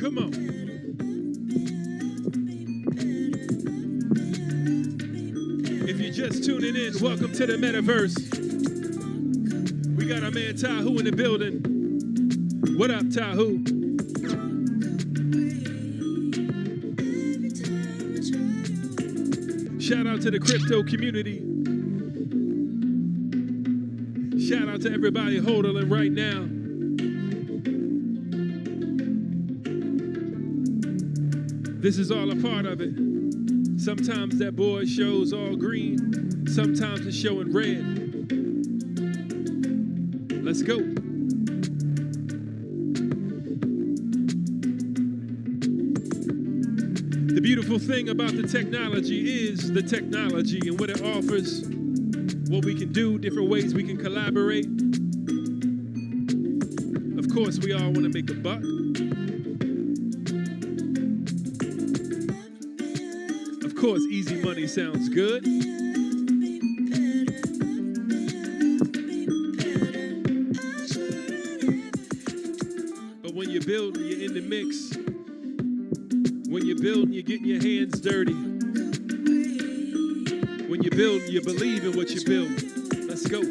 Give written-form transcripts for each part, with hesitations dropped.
Come on. If you're just tuning in, welcome to the metaverse. We got our man Tahu in the building. What up, Tahu? Shout out to the crypto community. Shout out to everybody hodling right now. This is all a part of it. Sometimes that boy shows all green. Sometimes it's showing red. Let's go. The beautiful thing about the technology is the technology and what it offers, what we can do, different ways we can collaborate. Of course, we all want to make a buck. Of course, easy money sounds good. But when you're building, you're in the mix. When you're building, you're getting your hands dirty. When you're building, you believe in what you build. Let's go.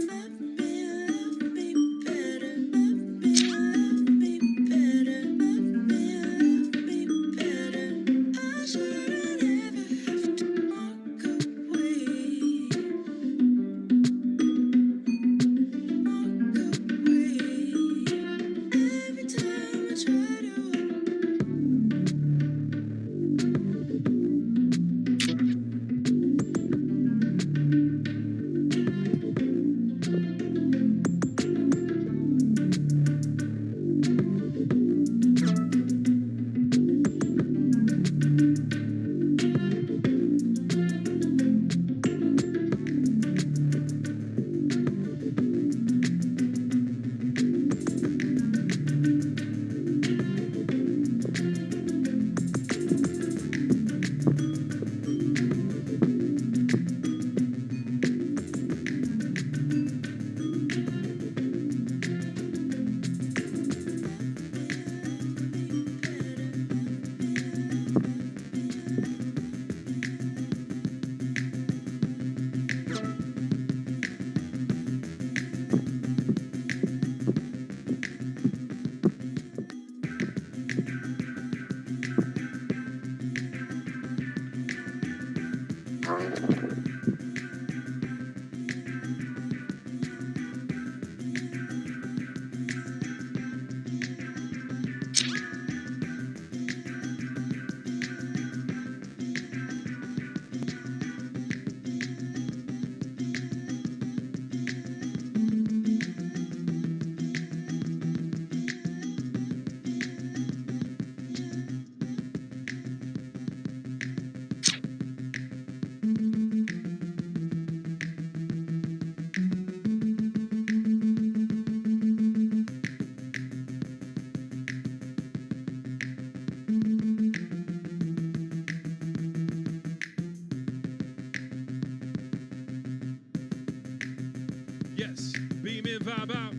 Yes, beam in, vibe out.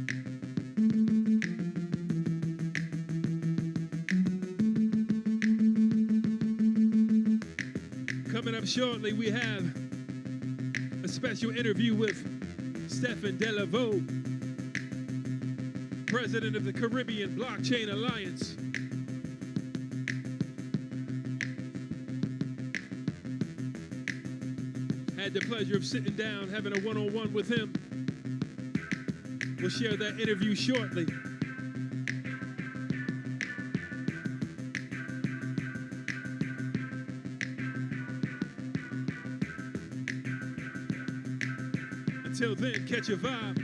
Coming up shortly, we have a special interview with Stephen Delavaux, president of the Carribean Blockchain Alliance. Had the pleasure of sitting down, having a one-on-one with him. We'll share that interview shortly. Until then, catch a vibe.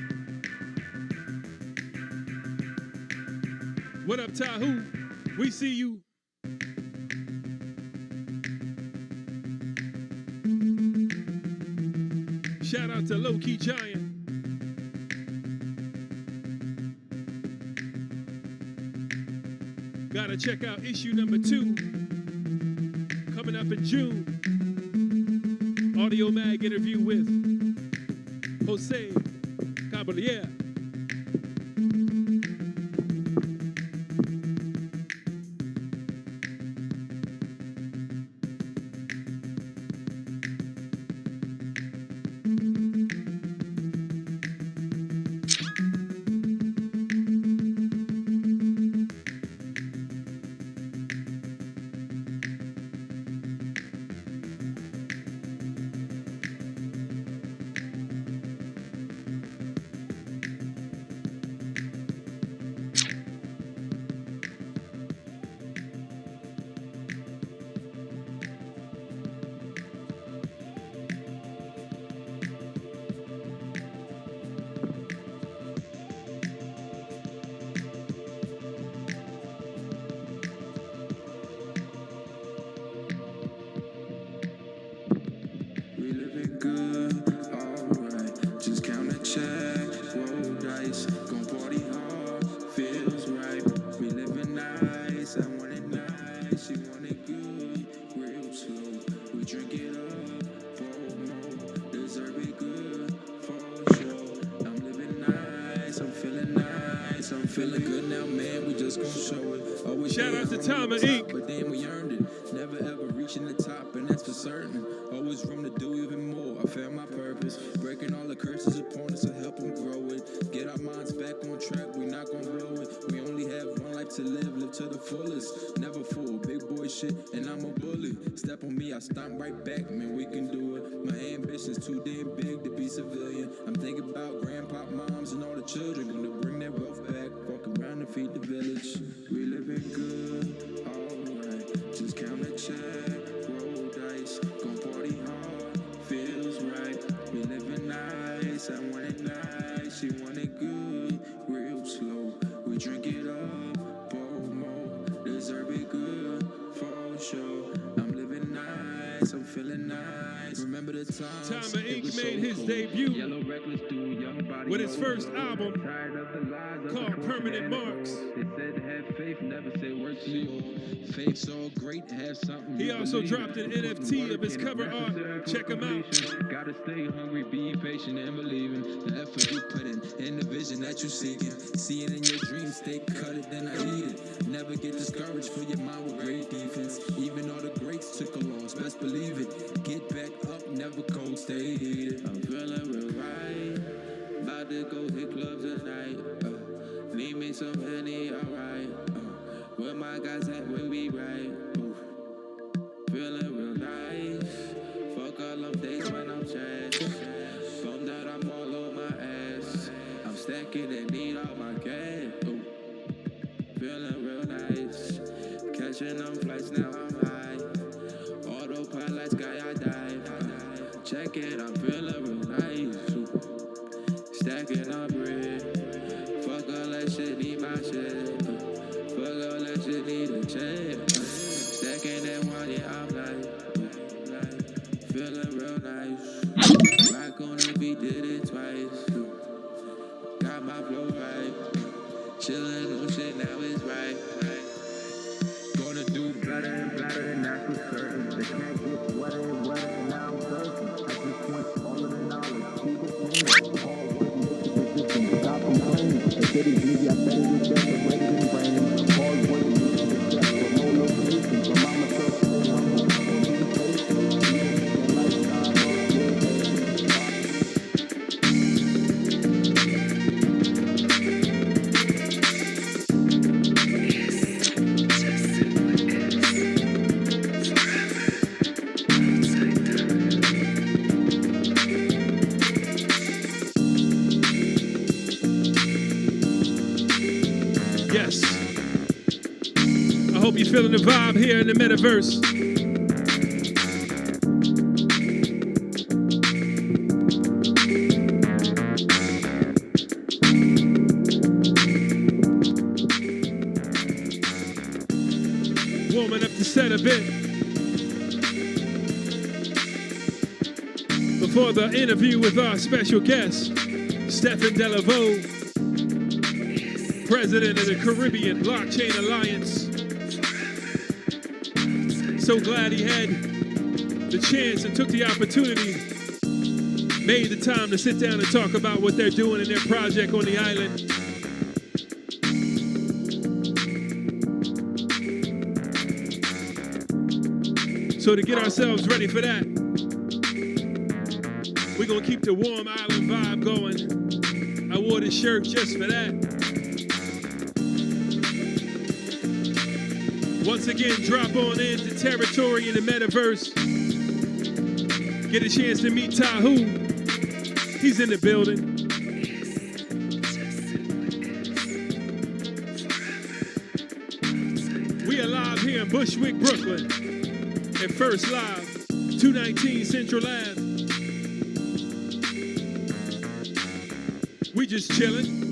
What up, Tahu? We see you. Shout out to Low Key Giant. Gotta check out issue number 2, coming up in June. Audio Mag interview with Jose Caballero. Shout out to Tama Inc. But then we earned it. Never ever reaching the top, and that's for certain. Always room to do even more. I found my purpose. Breaking all the curses upon us to help them grow it. Get our minds back on track. We not gonna blow it. We only have one life to live. Live to the fullest. Never fool. Big boy shit, and I'm a bully. Step on me, I stomp right back. Man, we can do it. My ambition's too damn big to be civilian. I'm thinking about grandpa, moms, and all the children. Gonna bring their wealth back. Walk around and feed the village. We living good. Alright. Just count a check. Roll dice. Gon' party hard. Feels right. We living nice. I want it nice. She want it good. Real slow. We drink it up. Pour more. Deserve it good. For sure. I'm living nice. I'm feeling nice. Remember the times. Tama Inc. made his debut Yellow reckless dude, young body with his first album tired of the lies of called the Permanent Marks. They said to have faith, never say work to you. Faith's so great to have something. He you also believe dropped in. an NFT of his Working cover art. necessary for Check him out. completion. Gotta stay hungry, be patient, and believing. The effort you put in the vision that you're seeking. Seeing in your dreams, stay cut it, then I eat it. Never get discouraged for your mind with great defense. Even all the greats took a loss, best believe it. Get back up, never cold, stay heated. I'm feeling real right. About to go hit clubs tonight. Need me some Henny, alright. Where my guys at, we'll be right. Feeling real nice. Fuck all them days when I'm trash. Found out I'm all on my ass. I'm stacking and need all my cash. Feeling real nice. Catching them flights, now I'm high. Autopilot, sky, I dive. Check it, I'm feeling real nice. Stacking up bread. Fuck all that shit, need my shit. Fuck all that shit, need a check. Stacking that one, yeah, I'm like feeling real nice. Rock on the beat, did it twice. Got my flow right. Chillin' on shit, now it's right. Gonna do better and better, and that's for certain. They can't get wetter and wetter, and now I'm thirsty. I just want all of the knowledge. Keep it clean. Hard work makes a resistance. Stop complaining. The city's easy, I bet it is just the way it is raining. Hard work makes a success. But no location. So mama says stay humble. And be patient. Even if your lifestyle Yes. I hope you're feeling the vibe here in the metaverse. Warming up the set a bit before the interview with our special guest, Stephen Delavaux, President of the Carribean Blockchain Alliance. So glad he had the chance and took the opportunity, made the time to sit down and talk about what they're doing in their project on the island. So to get ourselves ready for that, we're gonna keep the warm island vibe going. I wore this shirt just for that. Once again, drop on into territory in the metaverse. Get a chance to meet Tahu. He's in the building. We are live here in Bushwick, Brooklyn. At First Live, 219 Central Ave. We just chilling.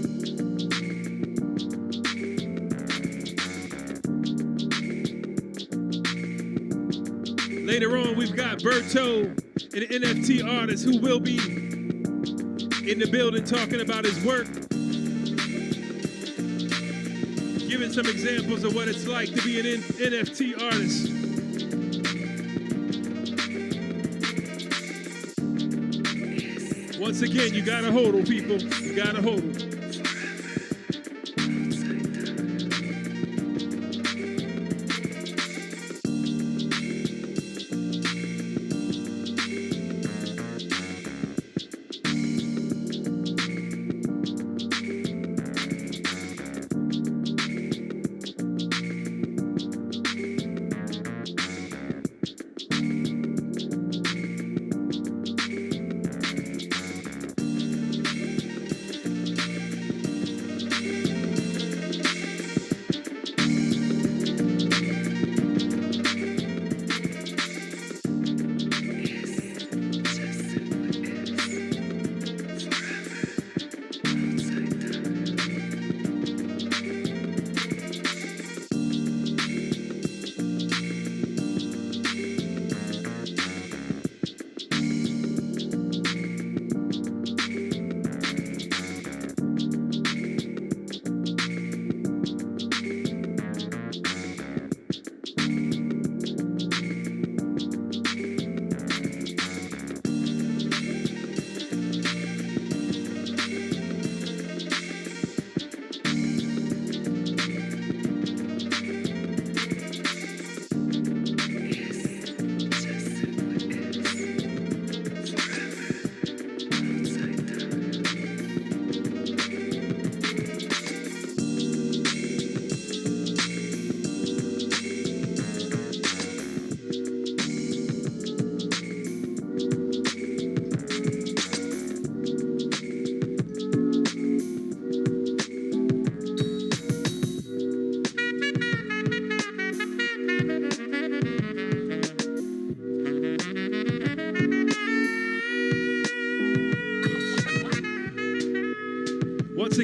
Later on, we've got Berto, an NFT artist who will be in the building talking about his work, giving some examples of what it's like to be an NFT artist. Once again, you gotta hodl, people. You gotta hodl.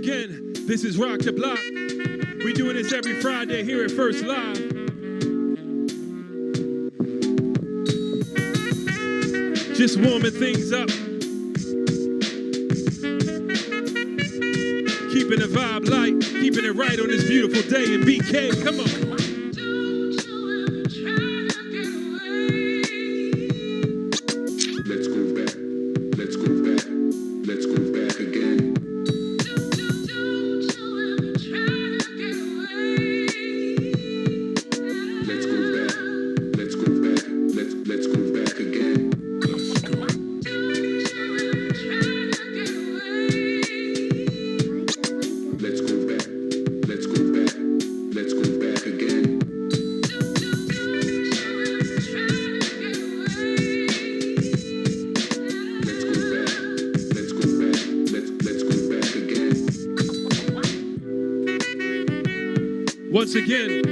again, this is Rock the Block. We doing this every Friday here at First Live. Just warming things up. Keeping the vibe light, keeping it right on this beautiful day in BK. Come on. Once again,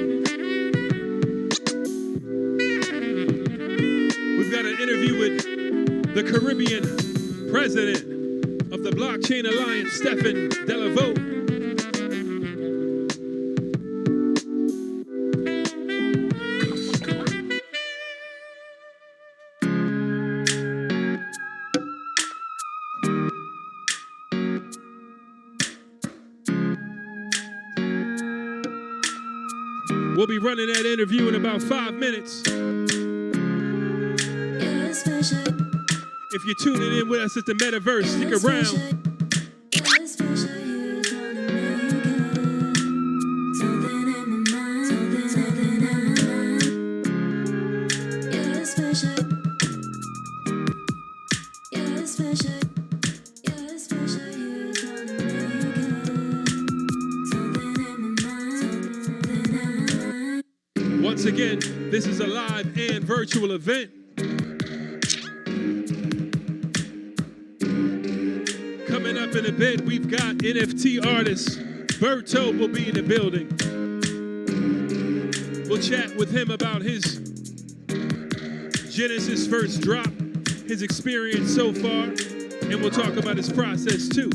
we've got an interview with the Caribbean president of the Blockchain Alliance, Stephen Delaveau. We'll be running that interview in about 5 minutes. If you're tuning in with us at the Metaverse, stick around. Once again, this is a live and virtual event. Coming up in a bit, we've got NFT artist Berto will be in the building. We'll chat with him about his Genesis first drop, his experience so far, and we'll talk about his process too.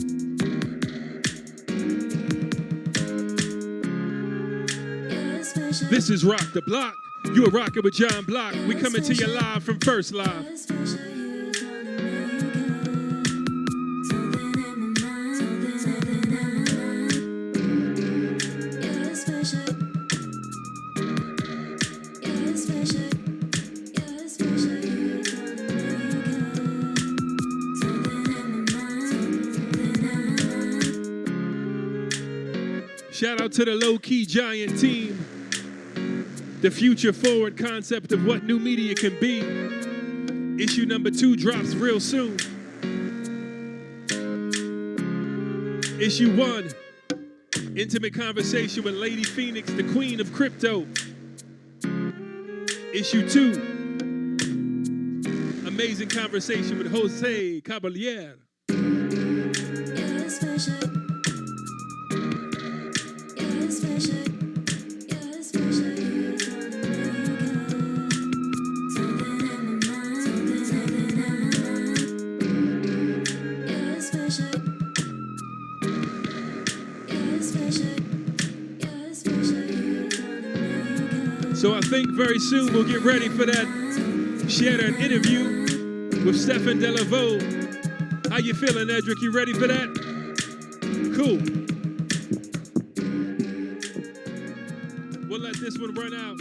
This is Rock the Block. You are rocking with John Block. We coming to you live from First Live. Shout out to the low-key giant team. The future forward concept of what new media can be. Issue number 2 drops real soon. Issue 1, intimate conversation with Lady Phoenix, the queen of crypto. Issue 2, amazing conversation with Jose Caballero. So I think very soon we'll get ready for that. Share that interview with Stephen Delaveau. How you feeling, Edric? You ready for that? Cool. We'll let this one run out.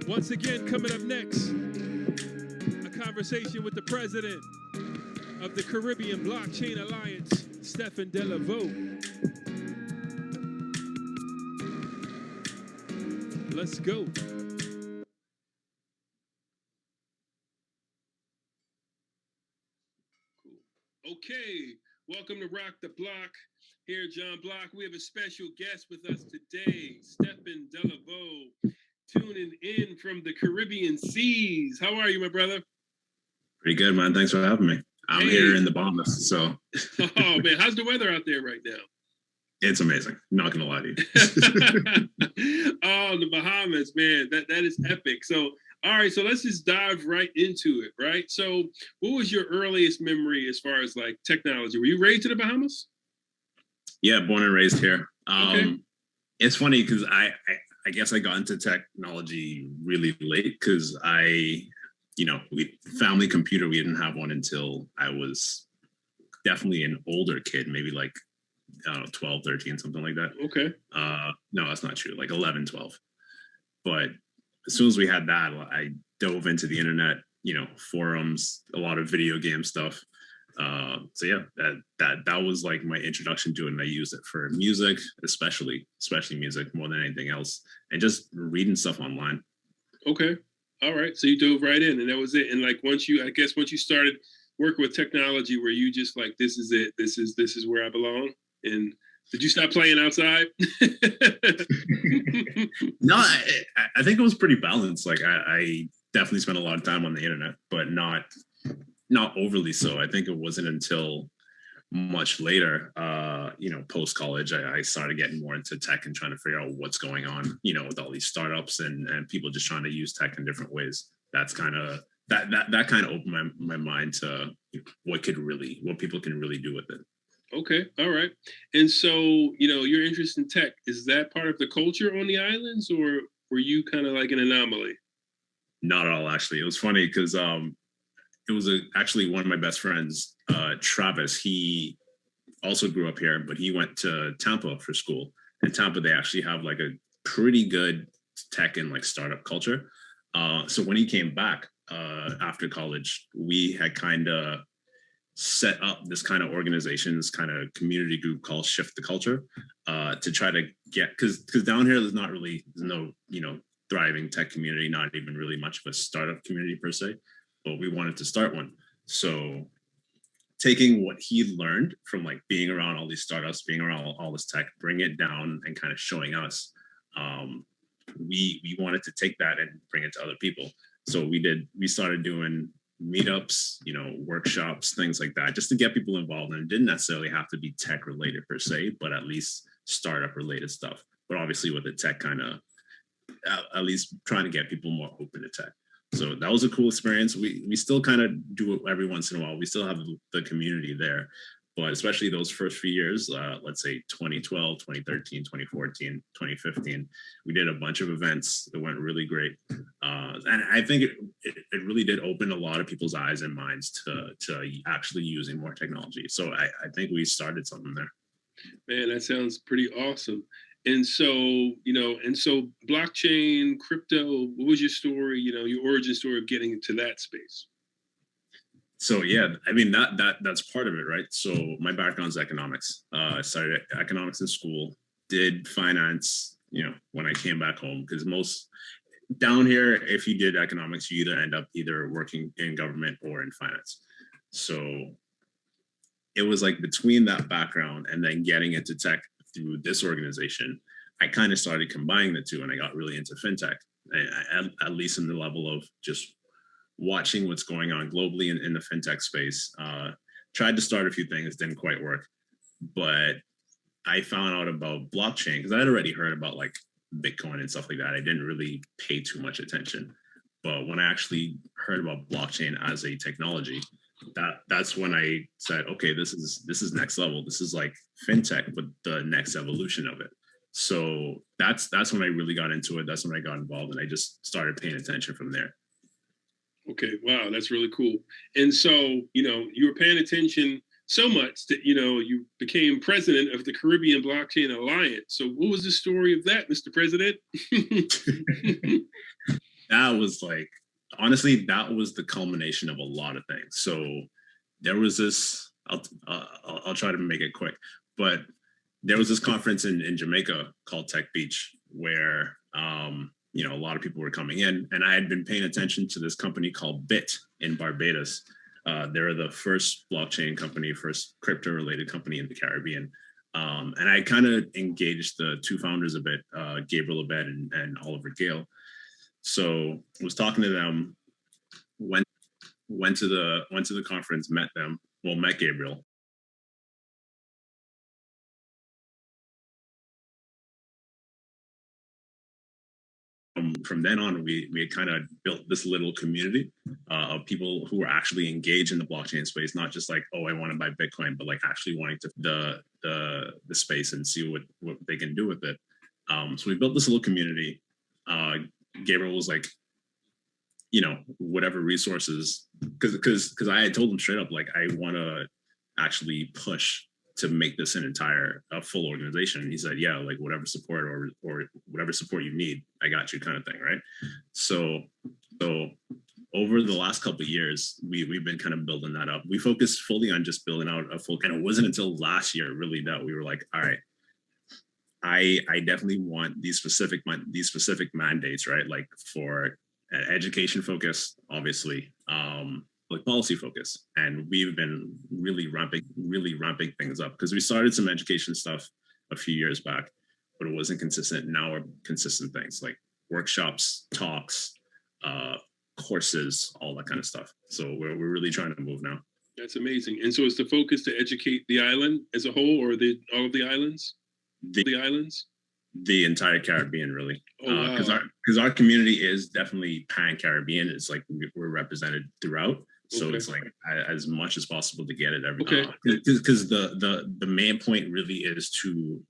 Once again, coming up next, a conversation with the president of the Carribean Blockchain Alliance, Stephen Delaveau. Let's go. Cool. Okay, welcome to Rock the Block. Here, John Block. We have a special guest with us today, Stephen Delaveau, tuning in from the Caribbean seas. How are you, my brother? Pretty good, man. Thanks for having me. I'm here in the Bahamas, so. Oh, man. How's the weather out there right now? It's amazing. Not gonna lie to you. Oh, the Bahamas, man. That is epic. So, all right. So let's just dive right into it, right? So what was your earliest memory as far as like technology? Were you raised in the Bahamas? Yeah, born and raised here. Okay. It's funny because I guess I got into technology really late because we family computer, we didn't have one until I was definitely an older kid, maybe like, I don't know, 12, 13, something like that. Okay. No, that's not true, like 11, 12. But as soon as we had that, I dove into the internet, forums, a lot of video game stuff. So yeah, that was like my introduction to it, and I used it for music, especially music more than anything else, and just reading stuff online. Okay. All right. So you dove right in, and that was it. And like once you started working with technology, were you just like, this is it? This is where I belong? And did you stop playing outside? No, I think it was pretty balanced. Like I definitely spent a lot of time on the internet, but not overly so. I think it wasn't until much later, post college, I started getting more into tech and trying to figure out what's going on, with all these startups and people just trying to use tech in different ways. That's kind of that kind of opened my mind to what people can really do with it. Okay. All right. And so, your interest in tech, is that part of the culture on the islands, or were you kind of like an anomaly? Not at all, actually. It was funny because it was actually one of my best friends, Travis. He also grew up here, but he went to Tampa for school. In Tampa, they actually have like a pretty good tech and like startup culture. So when he came back after college, we had kind of set up this kind of organization, this kind of community group called Shift the Culture, to try to get, because down here there's no thriving tech community, not even really much of a startup community per se, but we wanted to start one. So taking what he learned from like being around all these startups, being around all this tech, bring it down and kind of showing us, we wanted to take that and bring it to other people. So we started doing meetups, workshops, things like that, just to get people involved. And it didn't necessarily have to be tech related per se, but at least startup related stuff. But obviously with the tech kind of, at least trying to get people more open to tech. So that was a cool experience. We still kind of do it every once in a while. We still have the community there, but especially those first few years, let's say 2012, 2013, 2014, 2015, we did a bunch of events that went really great. And I think it really did open a lot of people's eyes and minds to actually using more technology. So I think we started something there. Man, that sounds pretty awesome. And so, blockchain, crypto, what was your story, your origin story of getting into that space? So yeah, I mean that's part of it, right? So my background is economics. I started economics in school, did finance, when I came back home, because most down here, if you did economics, you either end up either working in government or in finance. So it was like between that background and then getting into tech through this organization, I kind of started combining the two, and I got really into fintech, at least in the level of just watching what's going on globally in the fintech space. Tried to start a few things, didn't quite work, but I found out about blockchain because I had already heard about like Bitcoin and stuff like that. I didn't really pay too much attention, but when I actually heard about blockchain as a technology, that's when I said, okay, this is next level. This is like fintech, but the next evolution of it. So that's when I really got into it. That's when I got involved, and I just started paying attention from there. Okay, wow, that's really cool. And so, you were paying attention so much that, you became president of the Carribean Blockchain Alliance. So what was the story of that, Mr. President? That was like, honestly, that was the culmination of a lot of things. So there was this, I'll try to make it quick, but there was this conference in Jamaica called Tech Beach where, a lot of people were coming in, and I had been paying attention to this company called Bit in Barbados. They're the first blockchain company, first crypto related company in the Caribbean. And I kind of engaged the two founders of it, Gabriel Abed and Oliver Gale. So I was talking to them, went to the conference, met Gabriel. From then on, we had kind of built this little community of people who were actually engaged in the blockchain space, not just like, oh, I want to buy Bitcoin, but like actually wanting to. the space and see what they can do with it. So we built this little community. Gabriel was like, whatever resources, because I had told him straight up, like, I want to actually push to make this a full organization. And he said, yeah, like whatever support or whatever support you need, I got you, kind of thing, right? So over the last couple of years, we've been kind of building that up. We focused fully on just building out a full, and it wasn't until last year really that we were like, all right, I definitely want these specific mandates, right? Like for education focus, obviously, like policy focus. And we've been really ramping things up, because we started some education stuff a few years back, but it wasn't consistent. Now we're consistent things like workshops, talks, courses, all that kind of stuff. So we're really trying to move now. That's amazing. And so is the focus to educate the island as a whole, or all of the islands? The entire Caribbean, really. Because our community is definitely pan-Caribbean. It's like we're represented throughout. So it's like as much as possible to get it every because the main point really is to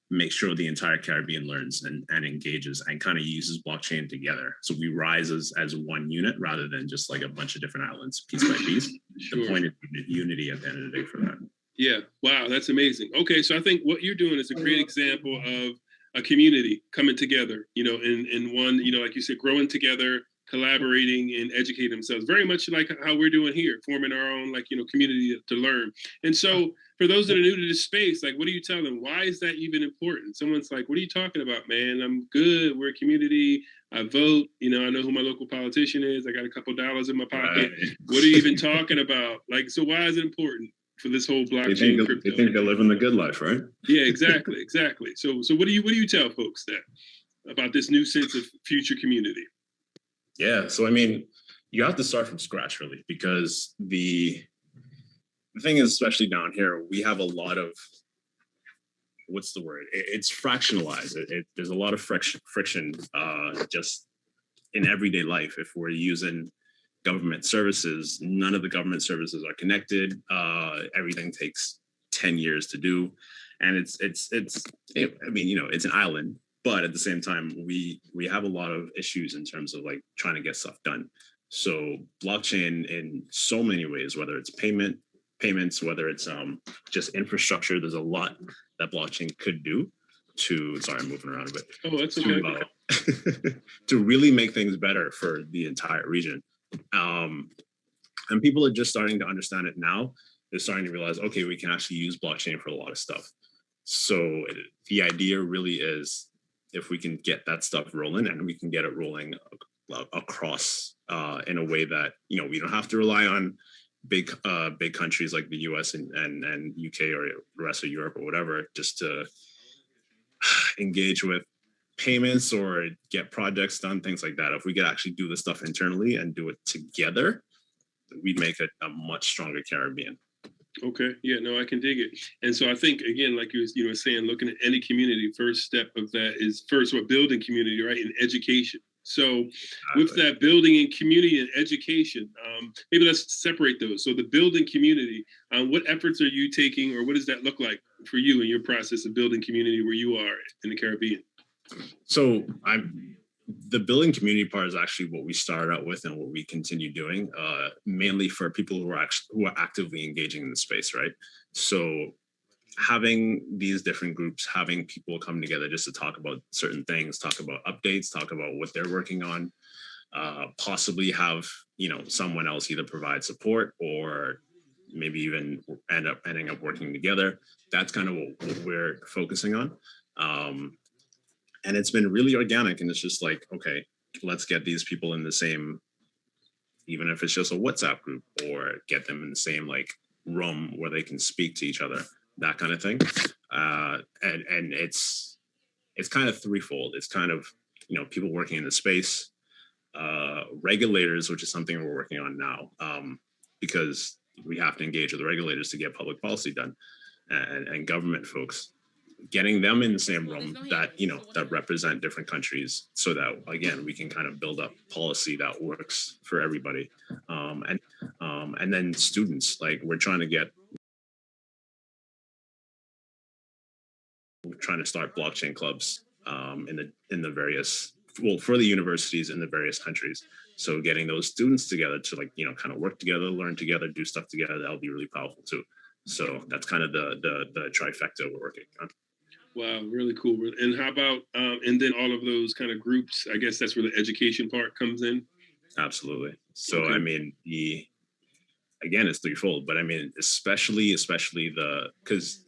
make sure the entire Caribbean learns and engages and kind of uses blockchain together. So we rise as one unit rather than just like a bunch of different islands piece by piece. Sure. The point is unity at the end of the day for that. Yeah. Wow. That's amazing. Okay. So I think what you're doing is a great example of a community coming together, in one, like you said, growing together, collaborating, and educating themselves, very much like how we're doing here, forming our own, community to learn. And so for those that are new to this space, like, what do you tell them? Why is that even important? Someone's like, what are you talking about, man? I'm good. We're a community. I vote. I know who my local politician is. I got a couple dollars in my pocket. Right. What are you even talking about? Like, so why is it important for this whole blockchain crypto? They think they're living the good life, right? Yeah, exactly. So what do you tell folks about this new sense of future community? Yeah, so I mean, you have to start from scratch, really, because the thing is, especially down here, we have a lot of, what's the word? It's fractionalized. There's a lot of friction just in everyday life. If we're using government services, none of the government services are connected. Everything takes 10 years to do, and it's an island. But at the same time, we have a lot of issues in terms of like trying to get stuff done. So blockchain in so many ways, whether it's payments, whether it's just infrastructure, there's a lot that blockchain could do sorry, I'm moving around a bit. Oh, that's okay. To really make things better for the entire region. And people are just starting to understand it now. They're starting to realize, okay, we can actually use blockchain for a lot of stuff. So the idea really is, if we can get that stuff rolling, and we can get it rolling across in a way that, we don't have to rely on big countries like the US and UK or the rest of Europe or whatever, just to engage with payments or get projects done, things like that. If we could actually do this stuff internally and do it together, we'd make it a much stronger Caribbean. Okay. Yeah, no, I can dig it. And so I think, again, like you were saying, looking at any community, first step of that is building community, right? In education. So with that building in community and education, maybe let's separate those. So the building community, what efforts are you taking, or what does that look like for you in your process of building community where you are in the Caribbean? So the building community part is actually what we started out with and what we continue doing, mainly for people who are actively engaging in the space, right? So having these different groups, having people come together just to talk about certain things, talk about updates, talk about what they're working on, possibly have, someone else either provide support or maybe even ending up working together. That's kind of what we're focusing on. And it's been really organic, and it's just like, okay, let's get these people in the same, even if it's just a WhatsApp group, or get them in the same like room where they can speak to each other, that kind of thing. And it's kind of threefold. It's kind of, people working in the space, regulators, which is something we're working on now, because we have to engage with the regulators to get public policy done, and government folks, getting them in the same room that, that represent different countries, so that, again, we can kind of build up policy that works for everybody. And then students, like, we're trying to get trying to start blockchain clubs in the various, well, for the universities in the various countries. So getting those students together to, like, kind of work together, learn together, do stuff together, that'll be really powerful too. So that's kind of the trifecta we're working on. Wow, really cool. And how about and then all of those kind of groups? I guess that's where the education part comes in. Absolutely. So Okay. I mean, again, it's threefold, but I mean, especially because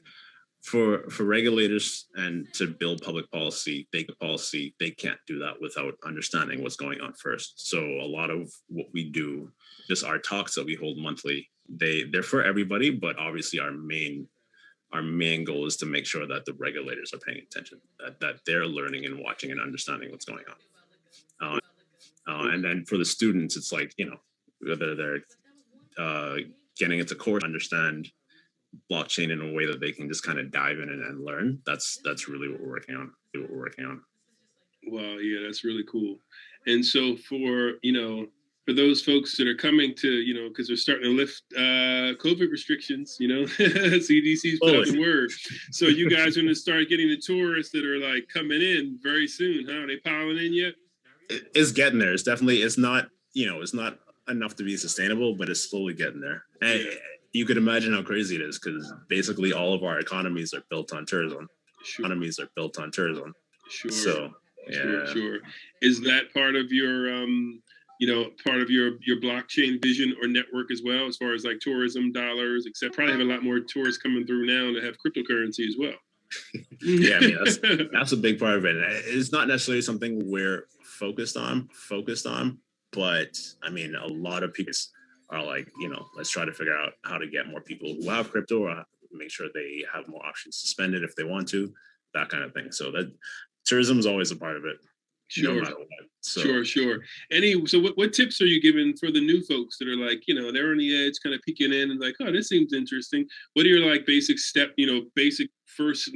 for regulators and to build public policy, they can't do that without understanding what's going on first. So a lot of what we do, just our talks that we hold monthly, they're for everybody, but obviously our main goal is to make sure that the regulators are paying attention, that they're learning and watching and understanding what's going on. And then for the students, it's like, whether they're getting into course, understand blockchain in a way that they can just kind of dive in and learn. That's really what we're working on. Wow, yeah, that's really cool. And so for those folks that are coming to, because they're starting to lift COVID restrictions, CDC's put out the word. So you guys are going to start getting the tourists that are like coming in very soon, huh? Are they piling in yet? It's getting there. It's not enough to be sustainable, but it's slowly getting there. And Yeah. you could imagine how crazy it is, because basically all of our economies are built on tourism. Sure. Sure. So yeah. Sure. Is that part of your part of your blockchain vision or network as well, as far as like tourism dollars, except probably have a lot more tourists coming through now that have cryptocurrency as well. Yeah, I mean, that's a big part of it. It's not necessarily something we're focused on, but I mean, a lot of people are like, let's try to figure out how to get more people who have crypto, or make sure they have more options to spend it if they want to, that kind of thing. So that tourism is always a part of it. Sure. No matter what. So, Sure. So what tips are you giving for the new folks that are like, they're on the edge, kind of peeking in and like, oh, this seems interesting. What are your like basic first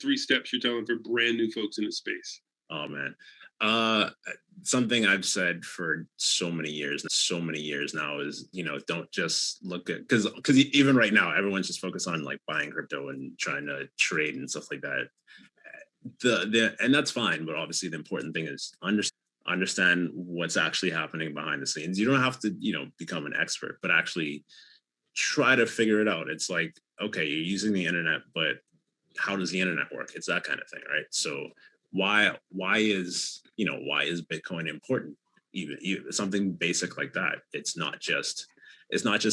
3 steps you're telling for brand new folks in the space? Oh man. Something I've said for so many years now is, don't just look at, because even right now, everyone's just focused on like buying crypto and trying to trade and stuff like that. And that's fine, but obviously the important thing is understand what's actually happening behind the scenes. You don't have to, become an expert, but actually try to figure it out. It's like, okay, you're using the internet, but how does the internet work? It's that kind of thing, right? So why is Bitcoin important? Even something basic like that. It's not just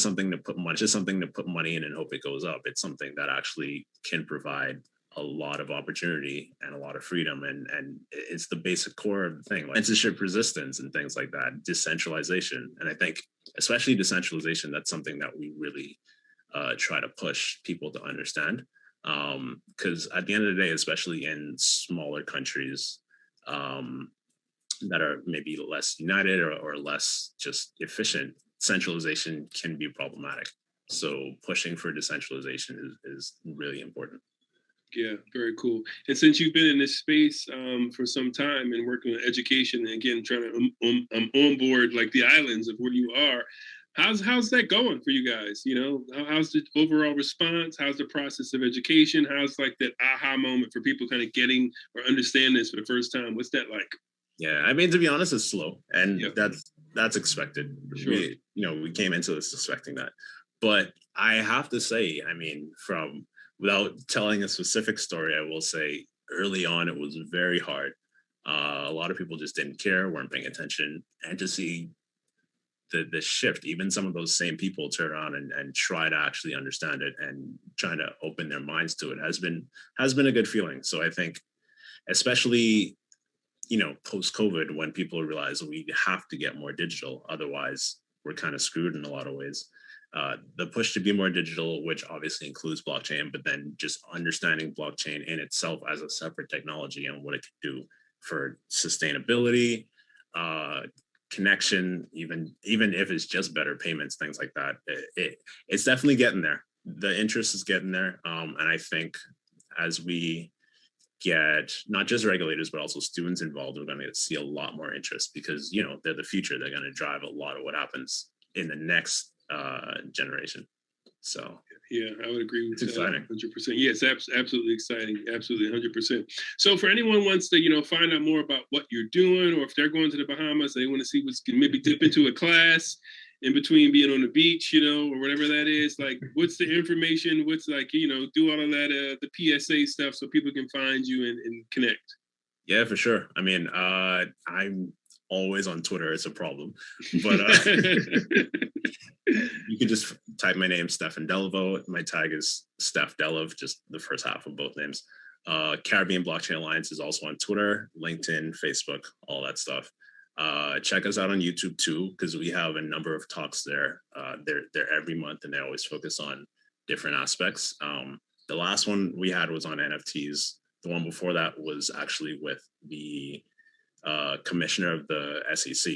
something to put money in and hope it goes up. It's something that actually can provide a lot of opportunity and a lot of freedom, and it's the basic core of the thing, like censorship resistance and things like that, decentralization. And I think especially decentralization, that's something that we really try to push people to understand, because at the end of the day, especially in smaller countries that are maybe less united or less just efficient, centralization can be problematic. So pushing for decentralization is really important. Yeah, very cool. And since you've been in this space for some time and working on education, and again trying to onboard like the islands of where you are, how's that going for you guys? How's the overall response? How's the process of education? How's like that aha moment for people kind of getting or understand this for the first time? What's that like? Yeah, I mean, to be honest, it's slow, and Yep. that's expected. Sure. We came into this expecting that, but I have to say, I mean, without telling a specific story, I will say early on, it was very hard. A lot of people just didn't care, weren't paying attention, and to see the shift, even some of those same people turn around and try to actually understand it and trying to open their minds to it has been a good feeling. So I think, especially, post COVID, when people realize we have to get more digital, otherwise we're kind of screwed in a lot of ways. The push to be more digital, which obviously includes blockchain, but then just understanding blockchain in itself as a separate technology and what it can do for sustainability, connection, even if it's just better payments, things like that. It's definitely getting there. The interest is getting there, and I think as we get not just regulators but also students involved, we're going to see a lot more interest, because they're the future. They're going to drive a lot of what happens in the next generation. So yeah, I would agree with it's that. exciting. 100%. Yes, absolutely exciting. Absolutely, 100%. So for anyone who wants to, find out more about what you're doing, or if they're going to the Bahamas, they want to see what's, maybe dip into a class in between being on the beach, or whatever that is. Like, what's the information? What's like, do all of that, the PSA stuff, so people can find you and connect. Yeah, for sure. I mean, I'm always on Twitter. It's a problem, but you can just type my name, Stefan Delaveau. My tag is Steph Delav, just the first half of both names. Carribean Blockchain Alliance is also on Twitter, LinkedIn, Facebook, all that stuff. Check us out on YouTube too, because we have a number of talks there. They're every month, and they always focus on different aspects. The last one we had was on NFTs. The one before that was actually with the commissioner of the SEC,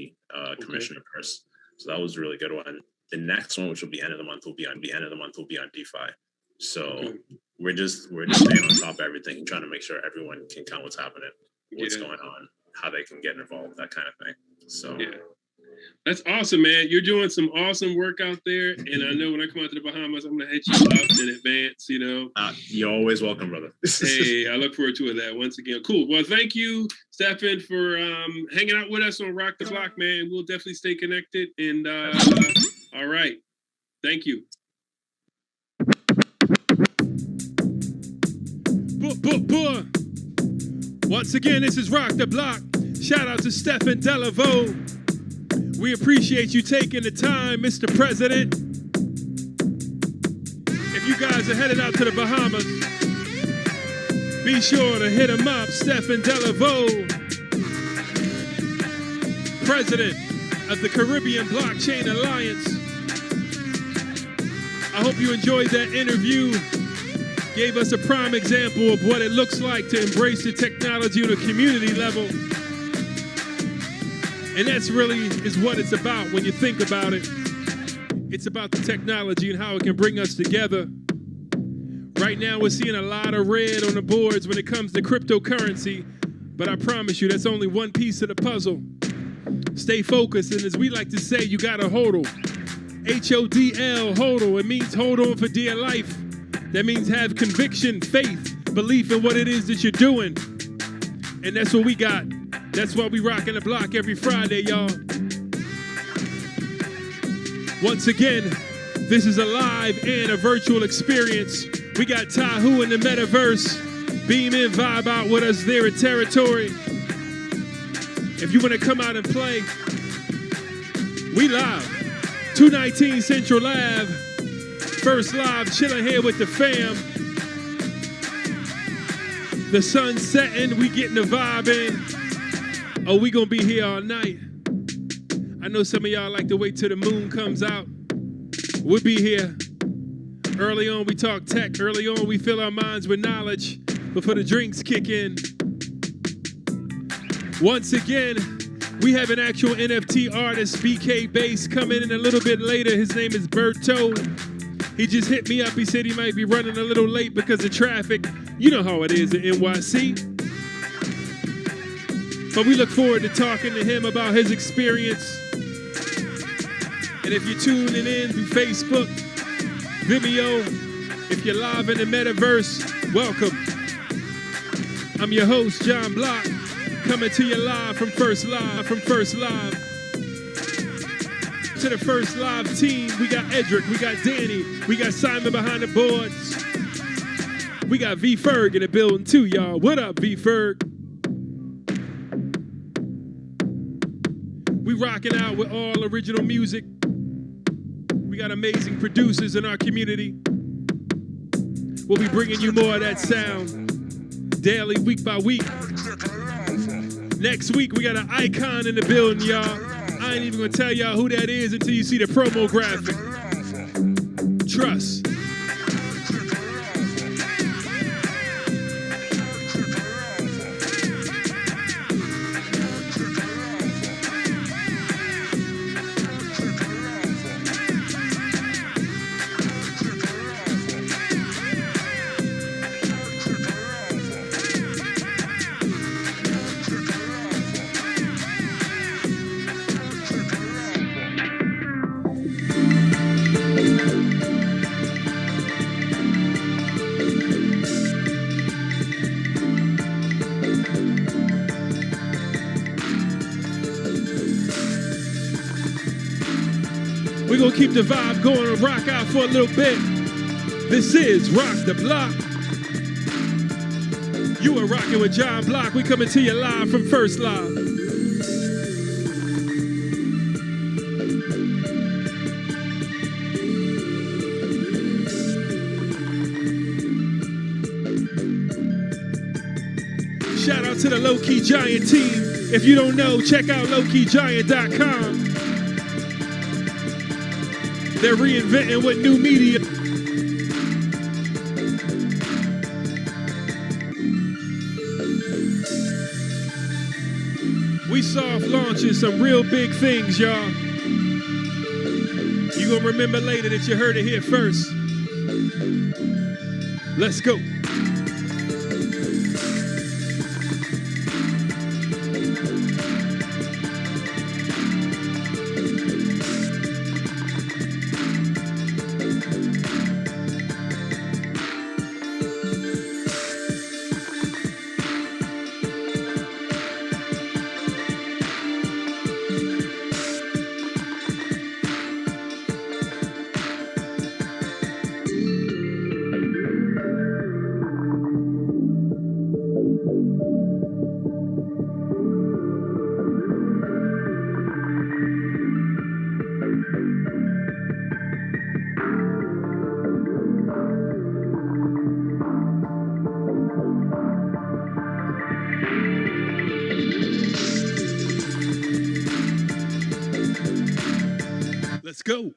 Commissioner Purse. So that was a really good one. The next one, which will be end of the month, will be on DeFi. So we're just staying on top of everything and trying to make sure everyone can count what's happening, what's going on, how they can get involved, that kind of thing. So yeah. That's awesome, man. You're doing some awesome work out there. And I know when I come out to the Bahamas, I'm going to hit you up in advance, You're always welcome, brother. Hey, I look forward to that once again. Cool. Well, thank you, Stefan, for hanging out with us on Rock the Block, man. We'll definitely stay connected. And all right. Thank you. Once again, this is Rock the Block. Shout out to Stefan Delaveau. We appreciate you taking the time, Mr. President. If you guys are headed out to the Bahamas, be sure to hit him up, Stefan Delaveau, President of the Carribean Blockchain Alliance. I hope you enjoyed that interview. Gave us a prime example of what it looks like to embrace the technology on a community level. And that's really is what it's about when you think about it. It's about the technology and how it can bring us together. Right now, we're seeing a lot of red on the boards when it comes to cryptocurrency, but I promise you, that's only one piece of the puzzle. Stay focused, and as we like to say, you gotta hodl. HODL, hodl. It means hold on for dear life. That means have conviction, faith, belief in what it is that you're doing. And that's what we got. That's why we rockin' the block every Friday, y'all. Once again, this is a live and a virtual experience. We got Tahu in the metaverse. Beam in, vibe out with us there at Territory. If you want to come out and play, we live. 219 Central Ave. First live, chilling here with the fam. The sun's setting, we getting the vibe in. Oh, we gonna be here all night. I know some of y'all like to wait till the moon comes out. We'll be here. Early on, we talk tech. Early on, we fill our minds with knowledge before the drinks kick in. Once again, we have an actual NFT artist, BK Bass, coming in a little bit later. His name is Berto. He just hit me up. He said he might be running a little late because of traffic. You know how it is in NYC. But we look forward to talking to him about his experience. And if you're tuning in through Facebook, Vimeo, if you're live in the metaverse, welcome. I'm your host, John Block, coming to you live from First Live. To the First Live team, we got Edric, we got Danny, we got Simon behind the boards. We got V Ferg in the building too, y'all. What up, V Ferg? We rocking out with all original music. We got amazing producers in our community. We'll be bringing you more of that sound daily, week by week. Next week, we got an icon in the building, y'all. I ain't even gonna tell y'all who that is until you see the promo graphic. Trust. We're gonna keep the vibe going and rock out for a little bit. This is Rock the Block. You are rocking with John Block. We coming to you live from First Live. Shout out to the Low Key Giant team. If you don't know, check out lowkeygiant.com. They're reinventing with new media. We soft launching some real big things, y'all. You gonna remember later that you heard it here first. Let's go. Let's go.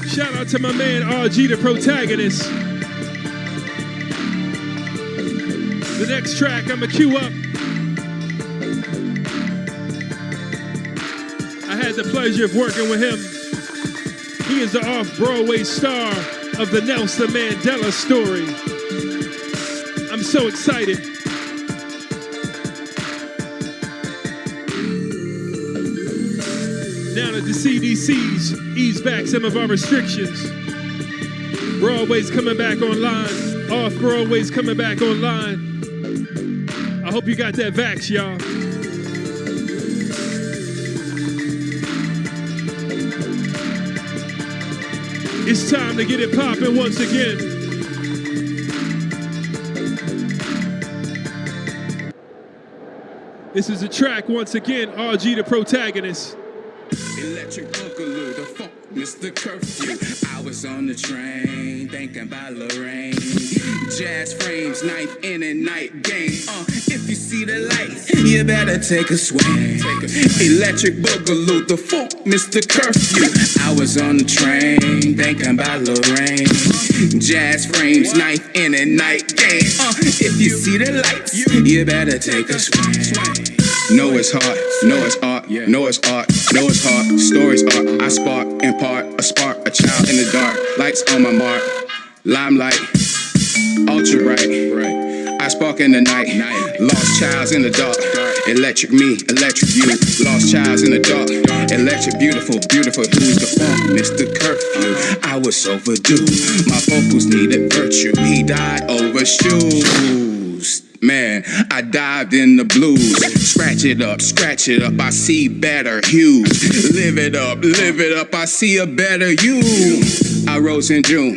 Shout out to my man RG, the protagonist. The next track I'ma cue up. I had the pleasure of working with him. He is the off-Broadway star of the Nelson Mandela story. I'm so excited. Now that the CDC's eased back some of our restrictions, Broadway's coming back online, off-Broadway's coming back online. I hope you got that vax, y'all. It's time to get it poppin' once again. This is a track once again, RG the protagonist. Electric Boogaloo, the funk, Mr. Curfew. I was on the train, thinking about Lorraine. Jazz frames, ninth inning, night game. If you see the lights, you better take a swing. Electric Boogaloo, the funk, Mr. Curfew. I was on the train, thinking about Lorraine. Jazz frames, ninth inning, night game. If you see the lights, you better take a swing. Know it's hard, know it's art, know it's art, know it's hard. Stories art, I spark, impart, a spark, a child in the dark. Lights on my mark, limelight, ultra bright. I spark in the night, lost childs in the dark. Electric me, electric you, lost childs in the dark. Electric, beautiful, beautiful, who's the funk? Mr. Curfew, I was overdue. My vocals needed virtue, he died over shoes. Man, I dived in the blues. Scratch it up, I see better hues. Live it up, I see a better you. I rose in June,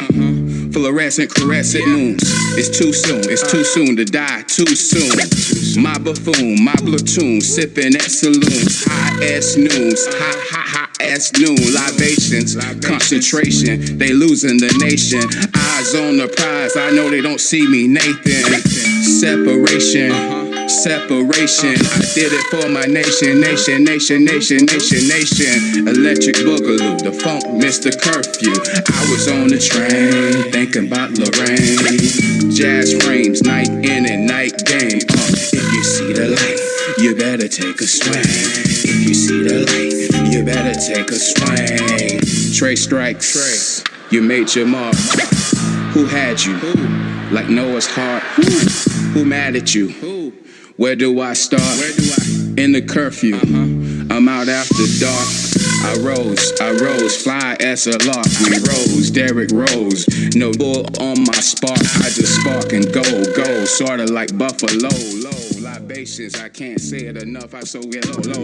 fluorescent, caressing moons. It's too soon to die too soon. My buffoon, my platoon, sipping at saloons. High ass noons, high ass noon. Libations, concentration, they losing the nation. Eyes on the prize, I know they don't see me, Nathan. Separation, I did it for my nation. Electric Boogaloo, the funk, Mr. Curfew. I was on the train, thinking about Lorraine. Jazz frames, night in and night game. If you see the light, you better take a swing. If you see the light, you better take a swing. Trey strikes, you made your mark. Who had you? Like Noah's heart. Who mad at you? Where do I start? In the curfew. I'm out after dark. I rose, fly as a lark, we rose, Derrick Rose. No bull on my spark, I just spark and go, sorta like Buffalo, low, libations, I can't say it enough, I so get low.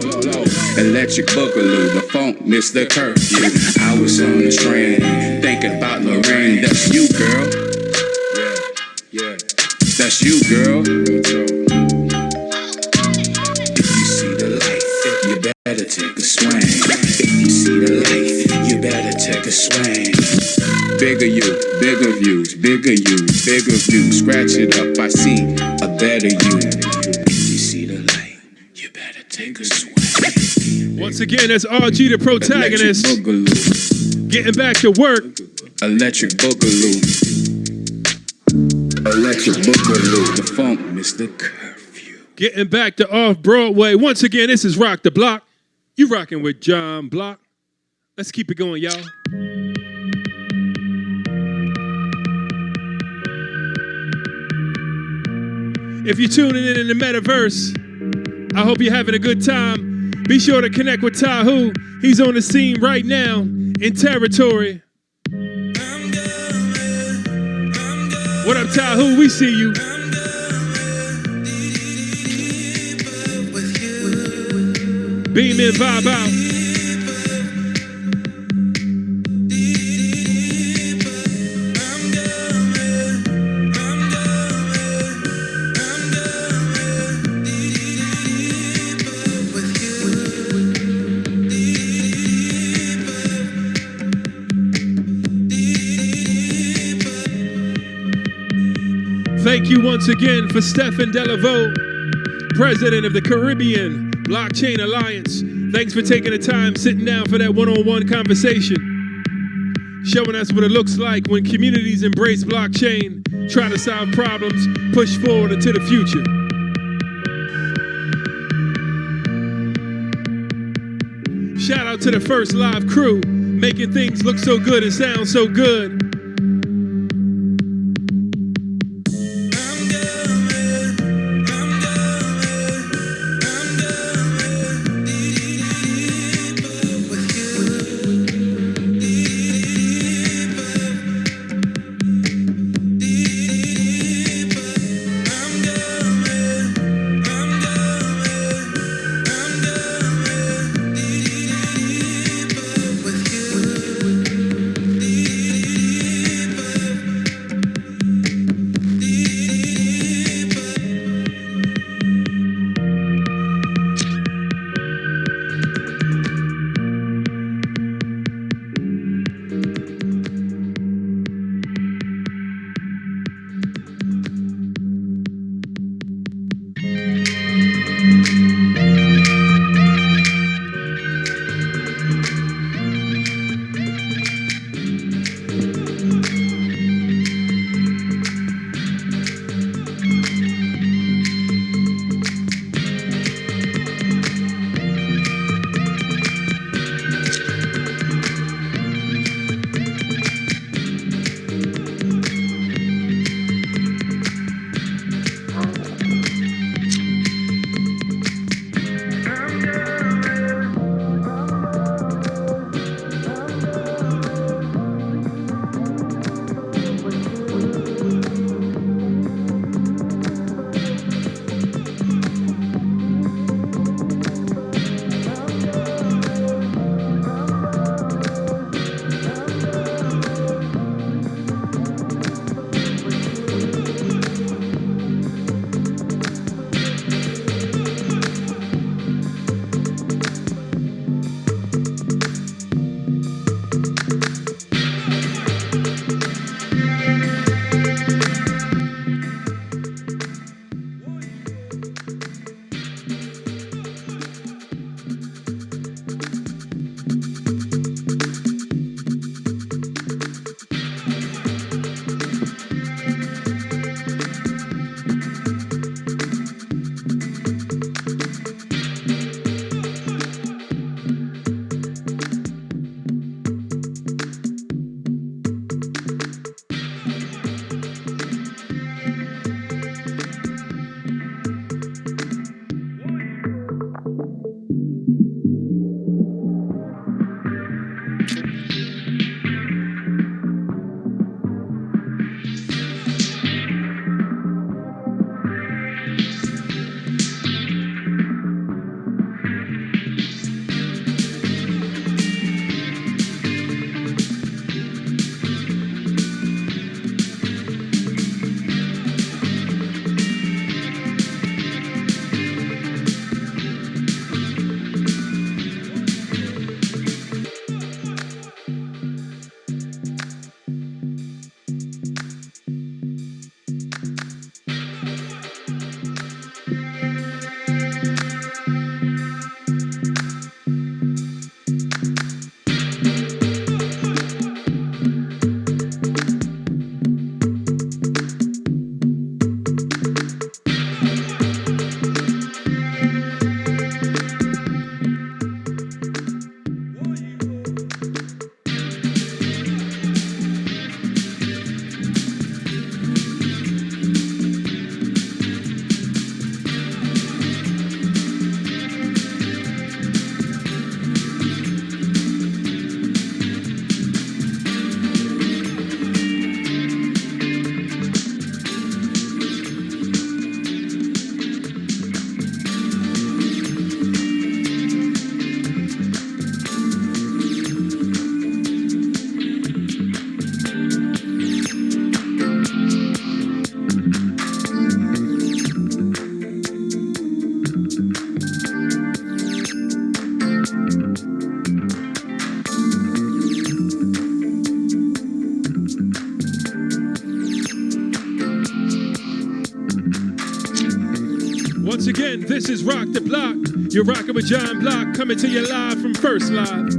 Electric boogaloo, the funk missed the curfew. I was on the train, thinking about Lorraine, that's you, girl. Yeah, that's you, girl. If you see the light, you better take a swing. If you see the light, you better take a swing. Bigger you, bigger views, bigger you, bigger views. Scratch it up, I see a better you. If you see the light, you better take a swing. Once again, that's RG the protagonist. Getting back to work. Electric boogaloo. Electric boogaloo. The funk missed the curfew. Getting back to off-Broadway. Once again, this is Rock the Block. You rocking with John Block. Let's keep it going, y'all. If you're tuning in the metaverse, I hope you're having a good time. Be sure to connect with Tahu. He's on the scene right now in territory. What up, Tahu? We see you. Beam in, vibe out. Thank you once again for Stephen Delaveau, president of the Carribean Blockchain Alliance. Thanks for taking the time, sitting down for that one-on-one conversation, showing us what it looks like when communities embrace blockchain, try to solve problems, push forward into the future. Shout out to the First Live crew, making things look so good and sound so good. Once again, this is Rock the Block. You're rocking with John Block, coming to you live from First Live.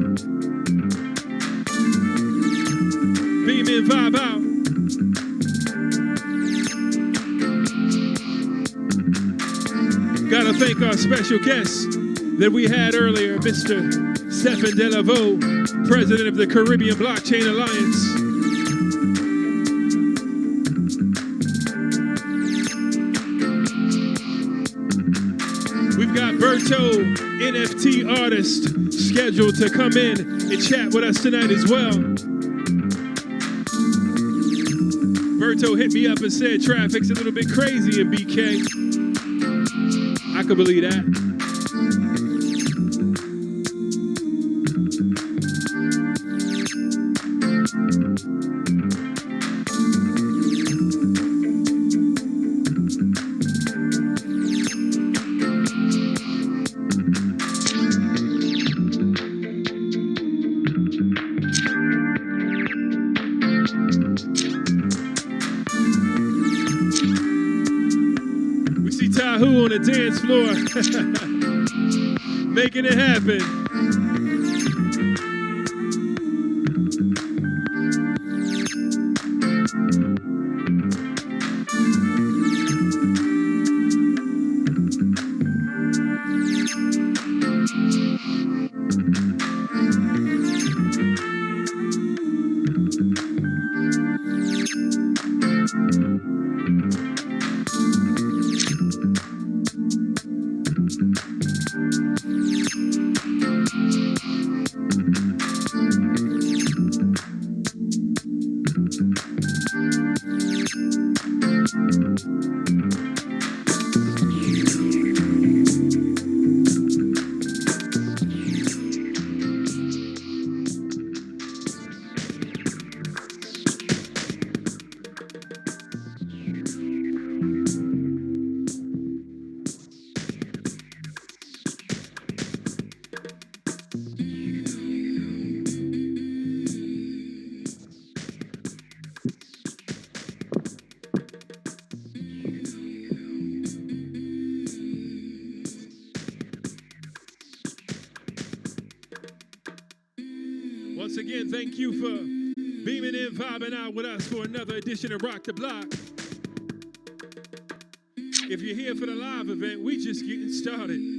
Beam in, vibe out. Gotta thank our special guest that we had earlier, Mr. Stephen Delavaux, president of the Carribean Blockchain Alliance. We've got Berto, NFT artist, scheduled to come in and chat with us tonight as well. Berto hit me up and said traffic's a little bit crazy in BK. I could believe that. Who on the dance floor making it happen. Once again, thank you for beaming in, vibing out with us for another edition of Rock the Block. If you're here for the live event, we just getting started.